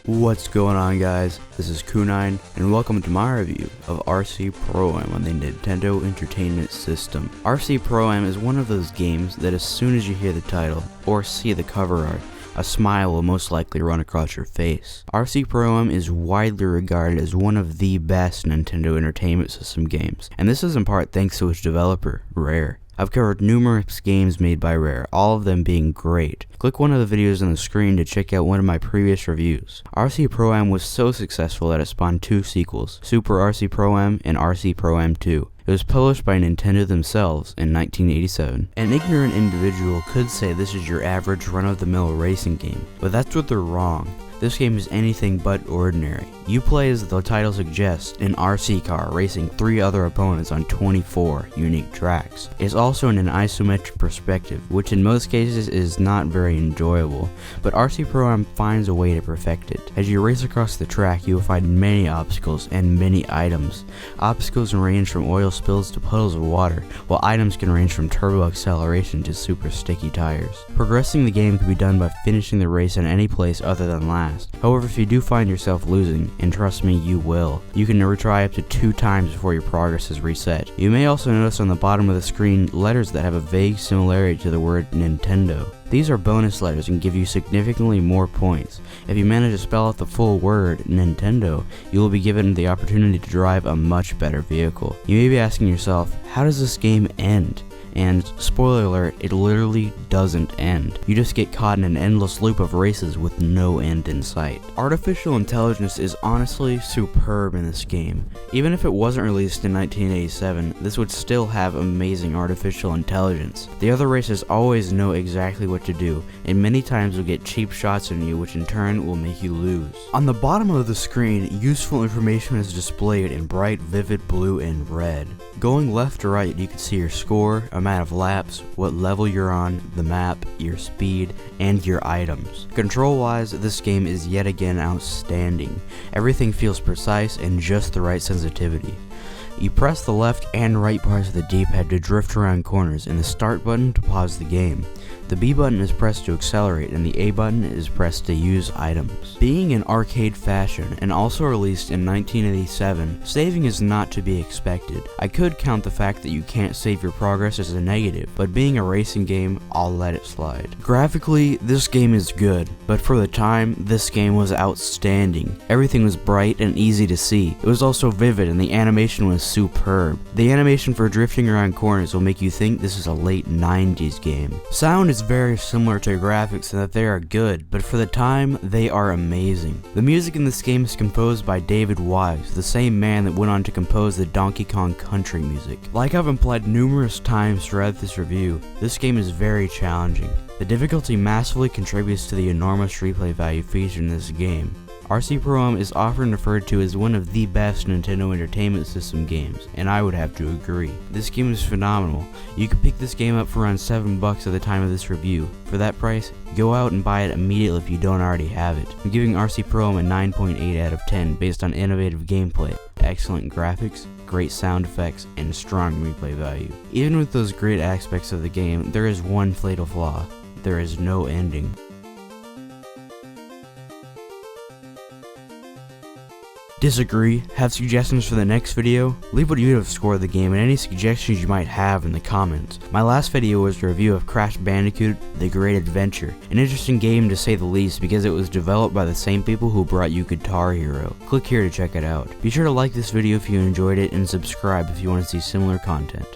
What's going on, guys? This is Cunine, and welcome to my review of RC Pro-Am on the Nintendo Entertainment System. RC Pro-Am is one of those games that as soon as you hear the title, or see the cover art, a smile will most likely run across your face. RC Pro-Am is widely regarded as one of the best Nintendo Entertainment System games, and this is in part thanks to its developer, Rare. I've covered numerous games made by Rare, all of them being great. Click one of the videos on the screen to check out one of my previous reviews. RC Pro-Am was so successful that it spawned two sequels, Super RC Pro-Am and RC Pro-Am 2. It was published by Nintendo themselves in 1987. An ignorant individual could say this is your average run-of-the-mill racing game, but that's what they're wrong. This game is anything but ordinary. You play, as the title suggests, an RC car racing 3 other opponents on 24 unique tracks. It's also in an isometric perspective, which in most cases is not very enjoyable, but RC Pro-Am finds a way to perfect it. As you race across the track, you will find many obstacles and many items. Obstacles range from oil spills to puddles of water, while items can range from turbo acceleration to super sticky tires. Progressing the game can be done by finishing the race in any place other than last. However, if you do find yourself losing, and trust me, you will, you can retry up to 2 times before your progress is reset. You may also notice on the bottom of the screen letters that have a vague similarity to the word Nintendo. These are bonus letters and give you significantly more points. If you manage to spell out the full word, Nintendo, you will be given the opportunity to drive a much better vehicle. You may be asking yourself, how does this game end? And, spoiler alert, it literally doesn't end. You just get caught in an endless loop of races with no end in sight. Artificial intelligence is honestly superb in this game. Even if it wasn't released in 1987, this would still have amazing artificial intelligence. The other races always know exactly what to do, and many times will get cheap shots on you, which in turn will make you lose. On the bottom of the screen, useful information is displayed in bright, vivid blue and red. Going left to right, you can see your score, amount of laps, what level you're on, the map, your speed, and your items. Control-wise, this game is yet again outstanding. Everything feels precise and just the right sensitivity. You press the left and right parts of the D-pad to drift around corners, and the start button to pause the game. The B button is pressed to accelerate, and the A button is pressed to use items. Being in arcade fashion, and also released in 1987, saving is not to be expected. I could count the fact that you can't save your progress as a negative, but being a racing game, I'll let it slide. Graphically, this game is good, but for the time, this game was outstanding. Everything was bright and easy to see. It was also vivid, and the animation was superb. The animation for drifting around corners will make you think this is a late 90s game. Sound is very similar to graphics in that they are good, but for the time, they are amazing. The music in this game is composed by David Wise, the same man that went on to compose the Donkey Kong Country music. Like I've implied numerous times throughout this review, this game is very challenging. The difficulty massively contributes to the enormous replay value featured in this game. RC Pro-Am is often referred to as one of the best Nintendo Entertainment System games, and I would have to agree. This game is phenomenal. You can pick this game up for around $7 at the time of this review. For that price, go out and buy it immediately if you don't already have it. I'm giving RC Pro-Am a 9.8 out of 10 based on innovative gameplay, excellent graphics, great sound effects, and strong replay value. Even with those great aspects of the game, there is one fatal flaw. There is no ending. Disagree? Have suggestions for the next video? Leave what you have scored the game and any suggestions you might have in the comments. My last video was a review of Crash Bandicoot: The Great Adventure, an interesting game to say the least because it was developed by the same people who brought you Guitar Hero. Click here to check it out. Be sure to like this video if you enjoyed it and subscribe if you want to see similar content.